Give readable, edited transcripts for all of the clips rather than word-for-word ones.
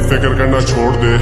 मेरी फिक्र करना छोड़ दे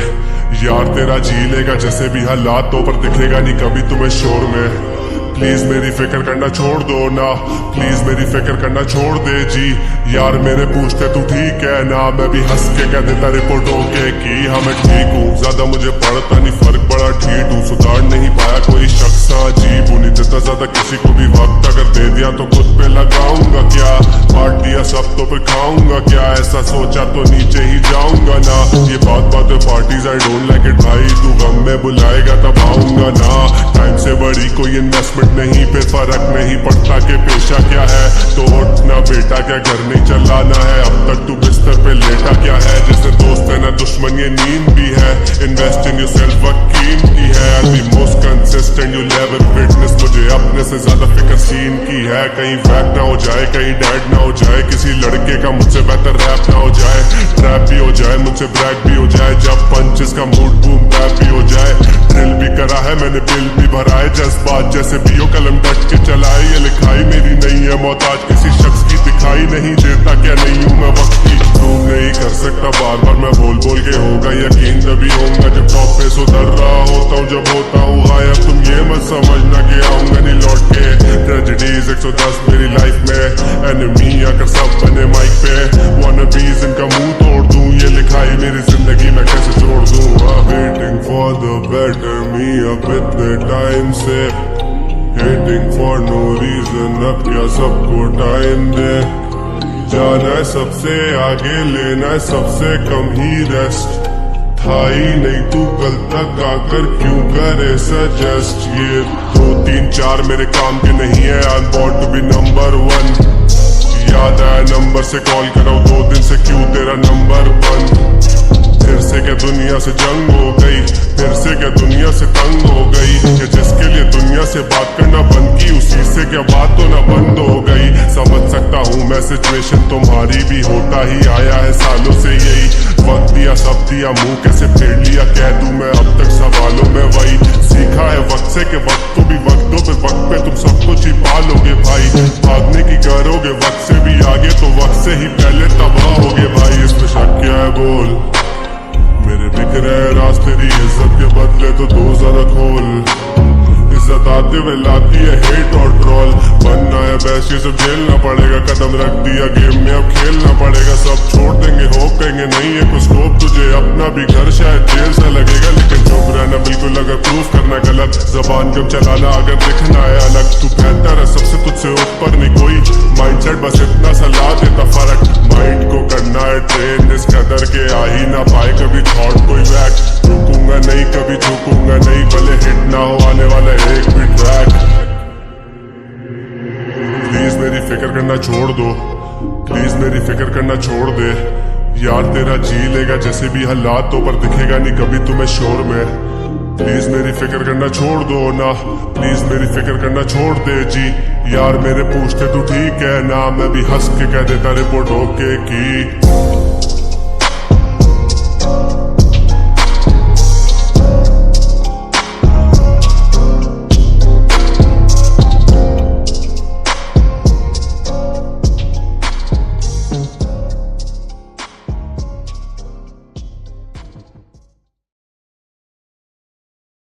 यार, तेरा जी लेगा जैसे भी हालातों पर दिखेगा नहीं कभी तुम्हें शोर में। प्लीज मेरी फिक्र करना छोड़ दो ना, प्लीज मेरी फिक्र करना छोड़ दे जी यार, मेरे पूछते तू ठीक है ना, मैं भी हंस के कह देता रिपोर्ट होके कि हाँ मैं ठीक हूँ। ज्यादा मुझे पड़ता नहीं फर्क, बड़ा ठीक हूँ, सुधार नहीं पाया कोई शख्स अजीब हूँ। नहीं देता ज्यादा किसी को भी वक्त, अगर दे दिया तो खुद पे लगाऊंगा क्या, बांट दिया सब तो फिर खाऊंगा क्या, ऐसा सोचा तो नीचे ही जाऊंगा ना। ये बात में parties I don't like it भाई, तू गम में बुलाएगा तब आऊंगा ना। टाइम से बड़ी कोई इन्वेस्टमेंट नहीं, फिर फर्क नहीं पड़ता कि पेशा क्या है, तो उठना बेटा क्या घर नहीं चलाना है, अब तक तू बिस्तर पे लेटा क्या है, जैसे दोस्त है ना दुश्मन ये नींद भी है, इन्वेस्ट इन योरसेल्फ वकील की है, the most consistent you level fitness, मुझे अपने से ज्यादा फिक्र सीन की है, कहीं वैक ना हो जाए, कहीं डैड ना हो जाए, किसी लड़के का मुझसे बेहतर रैप ना हो जाए, ट्रैप भी हो जाए, मुझसे ब्रैक भी हो जाए, जब पंचेस का मूड बूम बैप भी हो जाए, ड्रिल भी करा है मैंने बिल भी भरा है, जज्बात जैसे बीओ कलम डट के चलाए, ये लिखाई मेरी नहीं है मोहताज किसी शख्स की, दिखाई नहीं देता क्या नहीं हूँ मैं वक्त की, प्रूव नहीं कर सकता बार बार मैं बोल बोल के, होगा यकीन तभी होऊंगा जब टॉप पे सुधर रहा होता हूँ, जब होता हूँ गायब तुम ये मत समझना कि आऊंगा नहीं लौट के, ट्रेजेडीज 110 मेरी लाइफ में, एनिमी आकर सब बने माइक पे, वॉनबीज इनका मुंह तोड़ दूं, ये लिखाई मेरी जिंदगी में कैसे जोड़ दूं, वेटिंग फॉर द बेटर मी अब इतने टाइम से, हेटिंग फॉर नो रीजन अब क्या सबको टाइम दे, जाना है सबसे आगे, लेना है सबसे कम ही रेस्ट, था ही नहीं तू कल तक आकर क्यों करे सजेस्ट, ये 2 3 4 मेरे काम के नहीं है, I am born to be number 1, याद आया नंबर से कॉल करो 2 दिन से क्यों तेरा नंबर बंद, फिर से क्या दुनिया से जंग हो गई, फिर से क्या दुनिया से तंग हो गई, कि जिसके लिए दुनिया से बात करना बंद की उसी से क्या बात होना बंद हो गई, समझ सकता हूँ मैं सिचुएशन तुम्हारी भी, होता ही आया है सालों से यही, वक्त दिया सब दिया मुंह कैसे फेर लिया, कह दूं मैं अब तक सवालों में वही, सीखा है वक्त से कि वक्त को भी वक्त दो, फिर वक्त पे तुम सब कुछ ही पालोगे भाई, भागने की करोगे वक्त से भी आगे तो वक्त से ही पहले तबाह होगे भाई, इस पे शक क्या है बोल, मेरे बिक रहे राज तेरी इज्जत के बदले तो 2 ज़रा खोल, इज्जत आते हुए लाती है हेट और ट्रोल, बनना है बेस्ट ये सब झेलना पड़ेगा, कदम रख दिया गेम में अब खेलना पड़ेगा, सब छोड़ देंगे होप कहेंगे नहीं है कुछ स्कोप, तुझे अपना भी घर शायद जेल सा लगेगा, लेकिन चुप रहना बिल्कुल अगर प्रूफ करना गलत, जबान कम चलाना अगर दिखना है अलग, तू बेहतर है सबसे तुझसे ऊपर नहीं कोई, माइंडसेट बस इतना सा ला देता फर्क, माइंड को करना है ट्रेन इस कदर के आ ही ना पाए कभी थॉट कोई बैक, रुकूंगा नहीं कभी झुकूंगा नहीं, भले हिट ना हो आने वाला एक भी ट्रैक, प्लीज मेरी फिक्र करना छोड़ दो, प्लीज मेरी फिक्र करना छोड़ दे यार, तेरा जी लेगा जैसे भी हालातों पर दिखेगा नहीं कभी तुम्हें शोर में, प्लीज मेरी फिक्र करना छोड़ दो ना, प्लीज मेरी फिक्र करना छोड़ दे जी यार, मेरे पूछते तू ठीक है ना, मैं भी हंस के कह देता रिपोर्ट होके की